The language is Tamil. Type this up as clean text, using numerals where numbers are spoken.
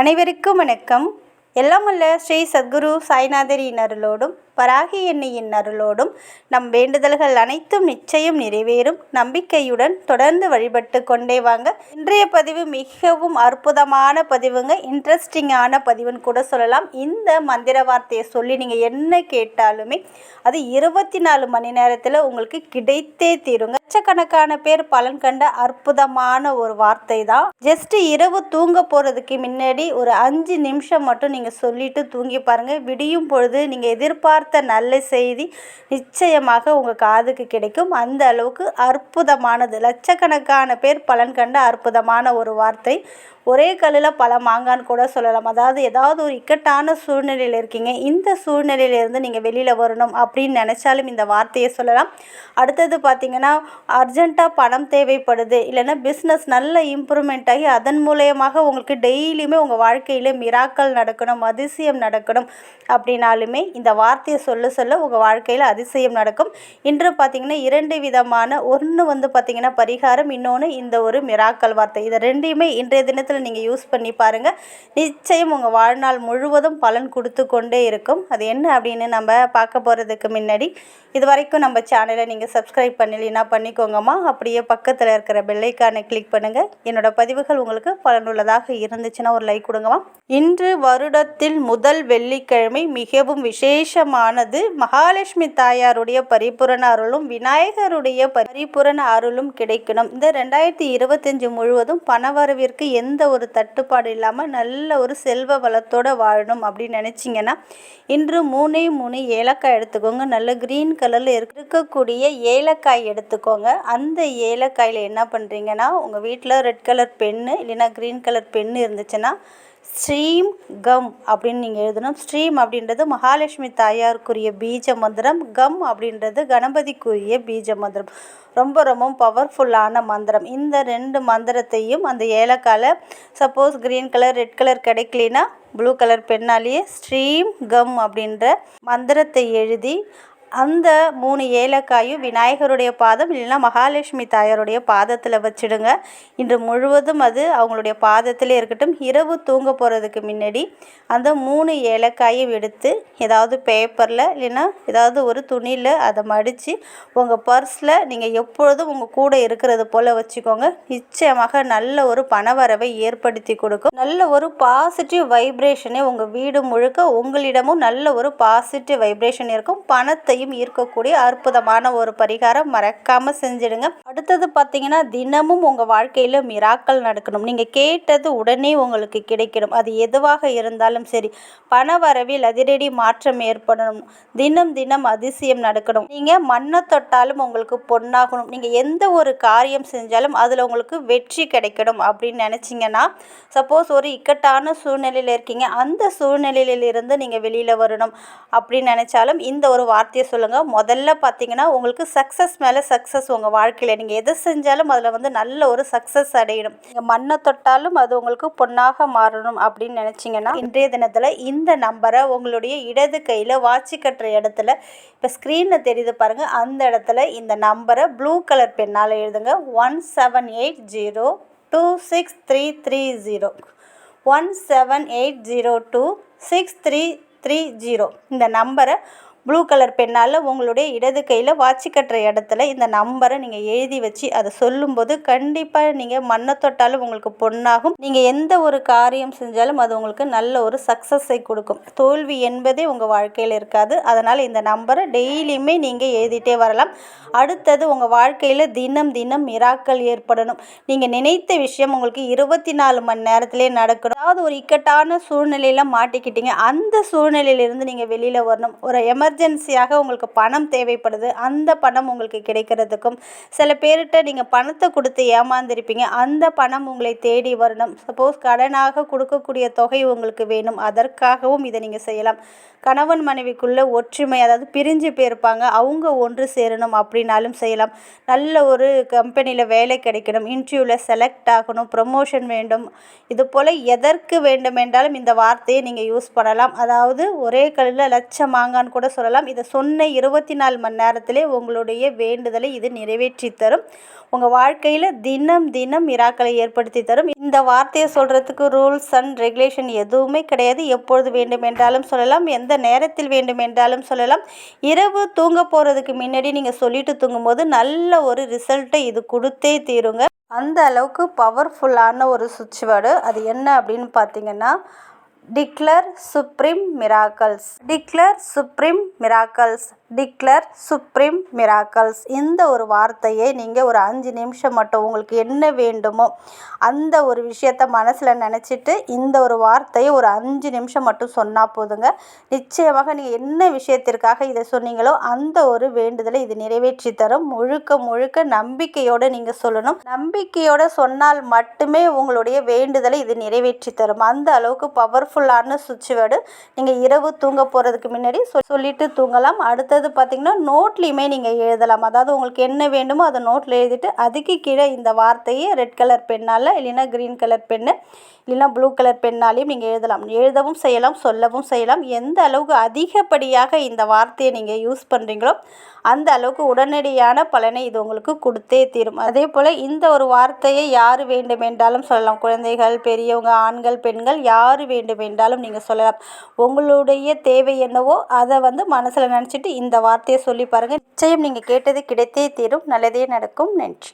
அனைவருக்கும் வணக்கம். எல்லாம் வல்ல ஸ்ரீ சத்குரு சாய்நாதரின் அருளோடும் வராகி எண்ணியின் அருளோடும் நம் வேண்டுதல்கள் அனைத்தும் நிச்சயம் நிறைவேறும் நம்பிக்கையுடன் தொடர்ந்து வழிபட்டு கொண்டே வாங்க. இன்றைய பதிவு மிகவும் அற்புதமான பதிவுங்க. இன்ட்ரெஸ்டிங்கான பதிவுன்னு கூட சொல்லலாம். இந்த மந்திர வார்த்தையை சொல்லி நீங்கள் என்ன கேட்டாலுமே அது 24 மணி நேரத்தில் உங்களுக்கு கிடைத்தே தீருங்க. லட்சக்கணக்கான பேர் பலன் கண்ட அற்புதமான ஒரு வார்த்தை தான். ஜஸ்ட் இரவு தூங்க போகிறதுக்கு முன்னாடி ஒரு 5 நிமிஷம் மட்டும் நீங்கள் சொல்லிட்டு தூங்கி பாருங்கள். விடியும் பொழுது நீங்கள் எதிர்பார்த்த நல்ல செய்தி நிச்சயமாக உங்கள் காதுக்கு கிடைக்கும். அந்த அளவுக்கு அற்புதமானது. லட்சக்கணக்கான பேர் பலன் கண்ட அற்புதமான ஒரு வார்த்தை. ஒரே கல்லில் பல மாங்கான்னு கூட சொல்லலாம். அதாவது ஏதாவது ஒரு இக்கட்டான சூழ்நிலையில் இருக்கீங்க, இந்த சூழ்நிலையிலேருந்து நீங்கள் வெளியில் வரணும் அப்படின்னு நினச்சாலும் இந்த வார்த்தையை சொல்லலாம். அடுத்தது பார்த்திங்கன்னா, அர்ஜெண்ட்டாக பணம் தேவைப்படுது, இல்லைன்னா பிஸ்னஸ் நல்ல இம்ப்ரூவ்மெண்ட் ஆகி அதன் மூலயமாக உங்களுக்கு டெய்லியுமே உங்கள் வாழ்க்கையில் மிராக்கள் நடக்கணும், அதிசயம் நடக்கணும் அப்படின்னாலுமே இந்த வார்த்தையை சொல்ல உங்கள் வாழ்க்கையில் அதிசயம் நடக்கும். இன்று பார்த்திங்கன்னா 2 விதமான, ஒன்று பார்த்திங்கன்னா பரிகாரம், இன்னொன்று இந்த ஒரு மிராக்கள் வார்த்தை. இதை ரெண்டையுமே இன்றைய தினத்தில் நீங்கள் யூஸ் பண்ணி பாருங்கள். நிச்சயம் உங்கள் வாழ்நாள் முழுவதும் பலன் கொடுத்து கொண்டே இருக்கும். அது என்ன அப்படின்னு நம்ம பார்க்க போகிறதுக்கு முன்னாடி இது வரைக்கும் நம்ம சேனலை நீங்கள் சப்ஸ்கிரைப் பண்ணலைன்னா பண்ணிக்கோங்கம்மா. அப்படியே பக்கத்தில் இருக்கிற பெல்லைக்கானை கிளிக் பண்ணுங்கள். என்னோட பதிவுகள் உங்களுக்கு பலனுள்ளதாக இருந்துச்சுன்னா ஒரு லைக் கொடுங்கம்மா. இன்று வருடத்தில் முதல் வெள்ளிக்கிழமை மிகவும் விசேஷமானது. மகாலட்சுமி தாயாருடைய பரிபூரண அருளும் விநாயகருடைய பரிபூரண அருளும் கிடைக்கணும். இந்த 2025 முழுவதும் பணவரவிற்கு எந்த ஒரு தட்டுப்பாடு இல்லாமல் நல்ல ஒரு செல்வ வளத்தோடு வாழணும் அப்படின்னு நினச்சிங்கன்னா இன்று 3 ஏலக்காய் எடுத்துக்கோங்க. நல்ல க்ரீன் கலரில் இருக்கக்கூடிய ஏலக்காய் எடுத்துக்கோங்க. அந்த ஏலக்காயில் என்ன பண்ணுறீங்கன்னா, உங்கள் வீட்டில் ரெட் கலர் பென்னு இல்லைன்னா க்ரீன் கலர் பென்னு இருந்துச்சுன்னா ஸ்ரீம் கம் அப்படின்னு நீங்கள் எழுதணும். ஸ்ரீம் அப்படின்றது மகாலட்சுமி தாயாருக்குரிய பீஜ மந்திரம். கம் அப்படின்றது கணபதிக்குரிய பீஜ மந்திரம். ரொம்ப பவர்ஃபுல்லான மந்திரம். இந்த 2 மந்திரத்தையும் அந்த ஏலக்காயில் suppose green colour red colour கிடைக்கலனா ப்ளூ கலர் பெண்ணாலேயே ஸ்ரீம் கம் அப்படின்ற மந்திரத்தை எழுதி அந்த 3 ஏலக்காயும் விநாயகருடைய பாதம் இல்லைன்னா மகாலட்சுமி தாயாருடைய பாதத்தில் வச்சுடுங்க. இன்று முழுவதும் அது அவங்களுடைய பாதத்திலே இருக்கட்டும். இரவு தூங்க போகிறதுக்கு முன்னாடி அந்த 3 ஏலக்காயும் எடுத்து ஏதாவது பேப்பரில் இல்லைன்னா ஏதாவது ஒரு துணியில் அதை மடித்து உங்கள் பர்ஸில் நீங்கள் எப்பொழுதும் உங்கள் கூட இருக்கிறது போல் வச்சுக்கோங்க. நிச்சயமாக நல்ல ஒரு பணவரவை ஏற்படுத்தி கொடுக்கும். நல்ல ஒரு பாசிட்டிவ் வைப்ரேஷனே உங்கள் வீடு முழுக்க உங்களிடமும் நல்ல ஒரு பாசிட்டிவ் வைப்ரேஷன் இருக்கும். பணத்தையும் ஈர்க்கக்கூடிய அற்புதமான ஒரு பரிகாரம், மறக்காம செஞ்சிடுங்க. அடுத்தது பார்த்தீங்கன்னா, தினமும் உங்கள் வாழ்க்கையில் மிராக்கள் நடக்கணும். நீங்கள் கேட்டது உடனே உங்களுக்கு கிடைக்கணும். அது எதுவாக இருந்தாலும் சரி. பண வரவில் அதிரடி மாற்றம் ஏற்படணும். தினம் அதிசயம் நடக்கணும். நீங்கள் மண்ணை தொட்டாலும் உங்களுக்கு பொன்னாகணும். நீங்கள் எந்த ஒரு காரியம் செஞ்சாலும் அதில் உங்களுக்கு வெற்றி கிடைக்கணும் அப்படின்னு நினச்சிங்கன்னா, சப்போஸ் ஒரு இக்கட்டான சூழ்நிலையில் இருக்கீங்க, அந்த சூழ்நிலையிலிருந்து நீங்கள் வெளியில் வரணும் அப்படின்னு நினச்சாலும் இந்த ஒரு வார்த்தையை சொல்லுங்கள். முதல்ல பார்த்தீங்கன்னா, உங்களுக்கு சக்ஸஸ் மேலே சக்ஸஸ். உங்கள் வாழ்க்கையில் நீங்கள் எது செஞ்சாலும் அதில் நல்ல ஒரு சக்ஸஸ் அடையணும். நீங்கள் மண்ணை தொட்டாலும் அது உங்களுக்கு பொன்னாக மாறணும் அப்படின்னு நினச்சிங்கன்னா இன்றைய தினத்தில் இந்த நம்பரை உங்களுடைய இடது கையில் வாட்சி கட்டுற இடத்துல இப்போ ஸ்க்ரீனில் தெரியுது பாருங்கள், அந்த இடத்துல இந்த நம்பரை ப்ளூ கலர் பெண்ணால் எழுதுங்க. 1780263330 1780263330 இந்த நம்பரை ப்ளூ கலர் பெண்ணால் உங்களுடைய இடது கையில் வாட்சி கட்டுற இடத்துல இந்த நம்பரை நீங்கள் எழுதி வச்சு அதை சொல்லும்போது கண்டிப்பாக நீங்கள் மண்ணை தொட்டாலும் உங்களுக்கு பொன்னாகும். நீங்கள் எந்த ஒரு காரியம் செஞ்சாலும் அது உங்களுக்கு நல்ல ஒரு சக்ஸஸை கொடுக்கும். தோல்வி என்பதே உங்கள் வாழ்க்கையில் இருக்காது. அதனால் இந்த நம்பரை டெய்லியுமே நீங்கள் எழுதிட்டே வரலாம். அடுத்தது உங்கள் வாழ்க்கையில் தினம் மிராக்கள் ஏற்படணும். நீங்கள் நினைத்த விஷயம் உங்களுக்கு 24 மணி நேரத்திலே நடக்கணும். அதாவது ஒரு இக்கட்டான சூழ்நிலையில் மாட்டிக்கிட்டீங்க, அந்த சூழ்நிலையிலிருந்து நீங்கள் வெளியில் வரணும். ஒரு எமர்ஜென்சியாக உங்களுக்கு பணம் தேவைப்படுது, அந்த பணம் உங்களுக்கு கிடைக்கிறதுக்கும், சில பேர்கிட்ட நீங்கள் பணத்தை கொடுத்து ஏமாந்துருப்பீங்க, அந்த பணம் உங்களை தேடி வரணும். சப்போஸ் கடனாக கொடுக்கக்கூடிய தொகை உங்களுக்கு வேணும், அதற்காகவும் இதை நீங்கள் செய்யலாம். கணவன் மனைவிக்குள்ளே ஒற்றுமை, அதாவது பிரிஞ்சு போயிருப்பாங்க, அவங்க ஒன்று சேரணும் அப்படின்னாலும் செய்யலாம். நல்ல ஒரு கம்பெனியில் வேலை கிடைக்கணும், இன்டர்வியூவில் செலக்ட் ஆகணும், ப்ரமோஷன் வேண்டும், இது போல் எதற்கு வேண்டுமென்றாலும் இந்த வார்த்தையை நீங்கள் யூஸ் பண்ணலாம். அதாவது ஒரே கல்லில் லட்சம் மாங்கான்னு கூட சொல்லலாம். இதை சொன்ன 24 மணி நேரத்திலே உங்களுடைய வேண்டுதலை இது நிறைவேற்றி தரும். உங்கள் வாழ்க்கையில் தினம் தினம் மிராக்களை ஏற்படுத்தி தரும். இந்த வார்த்தையை சொல்கிறதுக்கு ரூல்ஸ் அண்ட் ரெகுலேஷன் எதுவுமே கிடையாது. எப்பொழுது வேண்டுமென்றாலும் சொல்லலாம், எந்த நேரத்தில் வேண்டுமென்றாலும் சொல்லலாம். இரவு தூங்க போகிறதுக்கு முன்னாடி நீங்கள் சொல்லிட்டு தூங்கும்போது நல்ல ஒரு ரிசல்ட்டை இது கொடுத்தே தீருங்க. அந்த அளவுக்கு பவர்ஃபுல்லான ஒரு சுவிட்ச் வேர்டு. அது என்ன அப்படின்னு பார்த்தீங்கன்னா, declare supreme miracles, declare supreme miracles, declare supreme miracles. இந்த ஒரு வார்த்தையை நீங்கள் ஒரு 5 நிமிஷம் மட்டும் உங்களுக்கு என்ன வேண்டுமோ அந்த ஒரு விஷயத்த மனசில் நினச்சிட்டு இந்த ஒரு வார்த்தையை ஒரு 5 நிமிஷம் மட்டும் சொன்னால் போதுங்க. நிச்சயமாக நீங்கள் என்ன விஷயத்திற்காக இதை சொன்னீங்களோ அந்த ஒரு வேண்டுதலை இது நிறைவேற்றி தரும். முழுக்க முழுக்க நம்பிக்கையோடு நீங்கள் சொல்லணும். நம்பிக்கையோடு சொன்னால் மட்டுமே உங்களுடைய வேண்டுதலை இது நிறைவேற்றி தரும். அந்த அளவுக்கு பவர்ஃபுல்லான சுவிட்ச் வேர்டு. நீங்கள் இரவு தூங்க போகிறதுக்கு முன்னாடி சொல்லிட்டு தூங்கலாம். அடுத்தது பார்த்திங்கன்னா நோட்லேயுமே நீங்கள் எழுதலாம். அதாவது உங்களுக்கு என்ன வேண்டுமோ அதை நோட்டில் எழுதிட்டு அதுக்கு கீழே இந்த வார்த்தையை ரெட் கலர் பெண்ணால் இல்லைன்னா க்ரீன் கலர் பென்னு இல்லைன்னா ப்ளூ கலர் பெண்ணாலையும் நீங்கள் எழுதலாம். எழுதவும் செய்யலாம், சொல்லவும் செய்யலாம். எந்த அளவுக்கு அதிகப்படியாக இந்த வார்த்தையை நீங்கள் யூஸ் பண்ணுறீங்களோ அந்த அளவுக்கு உடனடியான பலனை இது உங்களுக்கு கொடுத்தே தீரும். அதே போல் இந்த ஒரு வார்த்தையை யார் வேண்டுமென்றாலும் சொல்லலாம். குழந்தைகள், பெரியவங்க, ஆண்கள், பெண்கள் யார் வேண்டுமென்றாலும் நீங்கள் சொல்லலாம். உங்களுடைய தேவை என்னவோ அதை மனசில் நினச்சிட்டு இந்த வார்த்தையை சொல்லி பாருங்கள். நிச்சயம் நீங்கள் கேட்டது கிடைத்தே தீரும். நல்லதே நடக்கும். நன்றி.